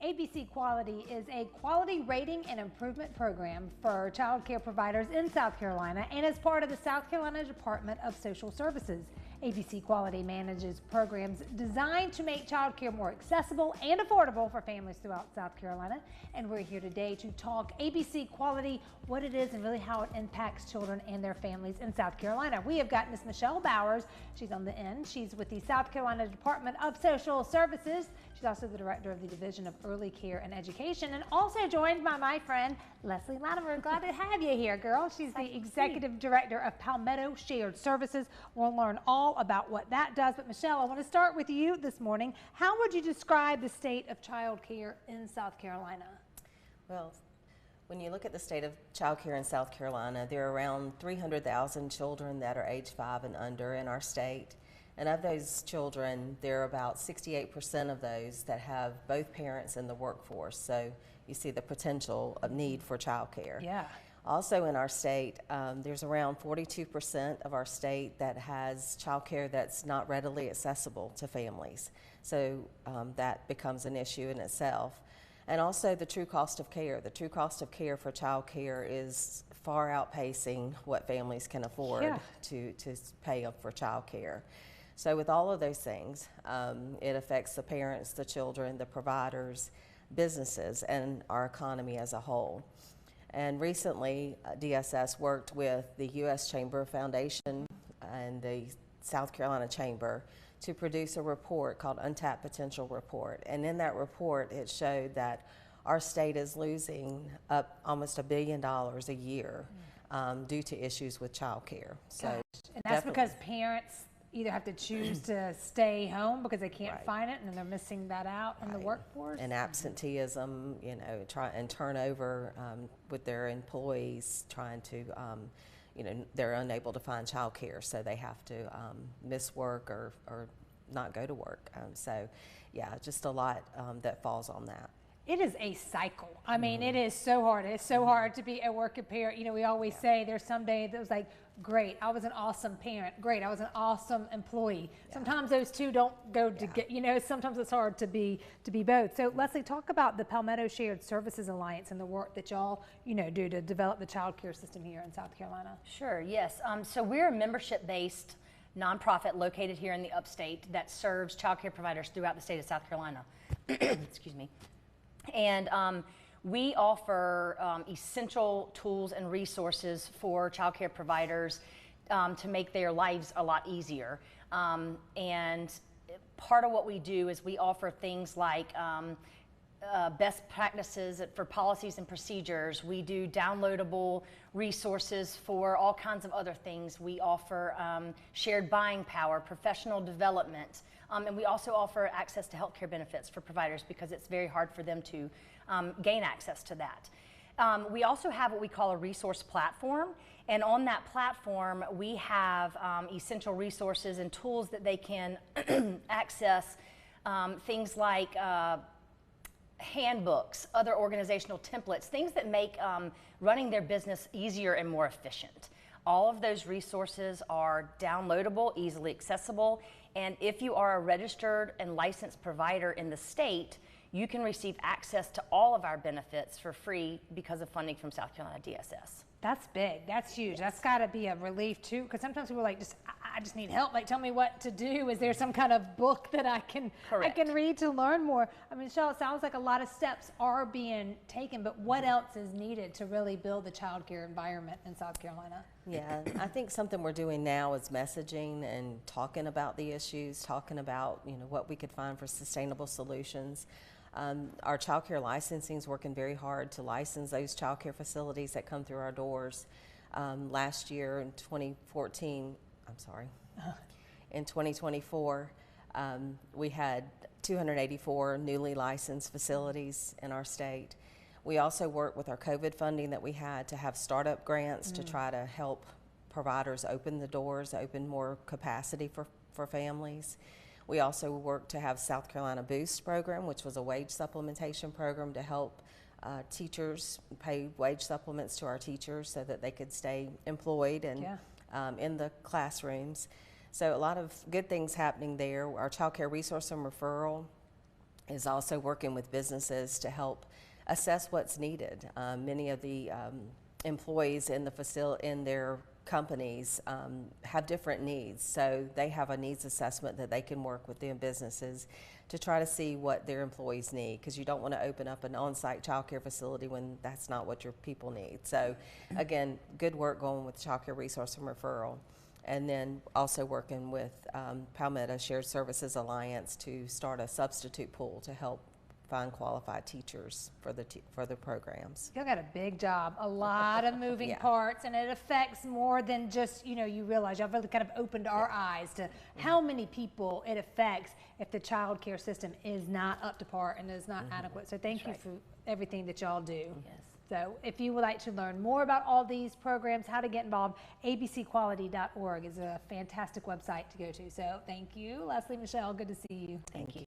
ABC Quality is a quality rating and improvement program for child care providers in South Carolina and is part of the South Carolina Department of Social Services. ABC Quality manages programs designed to make child care more accessible and affordable for families throughout South Carolina. And we're here today to talk ABC Quality, what it is and really how it impacts children and their families in South Carolina. We have got Miss Michelle Bowers. She's on the end. She's with the South Carolina Department of Social Services. She's also the director of the Division of Early Care and Education, and also joined by my friend Leslie Latimer. Glad to have you here, girl. She's the executive director of Palmetto Shared Services. We'll learn all about what that does. But Michelle, I want to start with you this morning. How would you describe the state of child care in South Carolina? Well, when you look at the state of child care in South Carolina, there are around 300,000 children that are age 5 and under in our state. And of those children, there are about 68% of those that have both parents in the workforce. So you see the potential of need for child care. Yeah. Also in our state, there's around 42% of our state that has child care that's not readily accessible to families. So that becomes an issue in itself. And also the true cost of care. The true cost of care for child care is far outpacing what families can afford to pay up for child care. So with all of those things, it affects the parents, the children, the providers, businesses, and our economy as a whole. And recently, DSS worked with the U.S. Chamber Foundation and the South Carolina Chamber to produce a report called Untapped Potential Report. And in that report, it showed that our state is losing up almost $1 billion a year due to issues with child care. So, and that's because parents either have to choose to stay home because they can't find it and they're missing that out in the workforce. And absenteeism, you know, and turnover with their employees trying to, you know, they're unable to find child care, so they have to miss work or not go to work. So yeah, just a lot that falls on that. It is a cycle. I mean, it is so hard. It's so hard to be a working parent. You know, we always say there's some day that was like, great, I was an awesome parent. Great, I was an awesome employee. Sometimes those two don't go to get, you know, sometimes it's hard to be both. So Leslie, talk about the Palmetto Shared Services Alliance and the work that y'all, you know, do to develop the child care system here in South Carolina. Sure, yes. So we're a membership-based nonprofit located here in the upstate that serves child care providers throughout the state of South Carolina. Excuse me. And we offer essential tools and resources for child care providers to make their lives a lot easier. And part of what we do is we offer things like best practices for policies and procedures. We do downloadable resources for all kinds of other things. We offer shared buying power, professional development, and we also offer access to healthcare benefits for providers because it's very hard for them to gain access to that. We also have what we call a resource platform, and on that platform we have essential resources and tools that they can access, things like handbooks, other organizational templates, things that make running their business easier and more efficient. All of those resources are downloadable, easily accessible, and if you are a registered and licensed provider in the state, you can receive access to all of our benefits for free because of funding from South Carolina DSS. That's big. That's huge. That's got to be a relief too, because sometimes people are like, I just need help. Like, tell me what to do. Is there some kind of book that I can read to learn more? I mean, Michelle, it sounds like a lot of steps are being taken, but what else is needed to really build the child care environment in South Carolina? Yeah, I think something we're doing now is messaging and talking about the issues, talking about, you know, what we could find for sustainable solutions. Our child care licensing is working very hard to license those child care facilities that come through our doors. Last year in 2014, in 2024, we had 284 newly licensed facilities in our state. We also worked with our COVID funding that we had to have startup grants to try to help providers open the doors, open more capacity for families. We also worked to have South Carolina Boost program, which was a wage supplementation program to help teachers pay wage supplements to our teachers so that they could stay employed and in the classrooms. So a lot of good things happening there. Our child care resource and referral is also working with businesses to help assess what's needed. Many of the employees in their companies have different needs, so they have a needs assessment that they can work with the businesses to try to see what their employees need, because you don't want to open up an on-site child care facility when that's not what your people need. So again, good work going with Child Care Resource and Referral. And then also working with Palmetto Shared Services Alliance to start a substitute pool to help find qualified teachers for the programs. Y'all got a big job, a lot of moving Yeah. parts, and it affects more than just, you realize. Y'all really kind of opened our eyes to how many people it affects if the child care system is not up to par and is not adequate. So thank you for everything that y'all do. Yes. So if you would like to learn more about all these programs, how to get involved, abcquality.org is a fantastic website to go to. So thank you. Leslie, Michelle, good to see you. Thank you.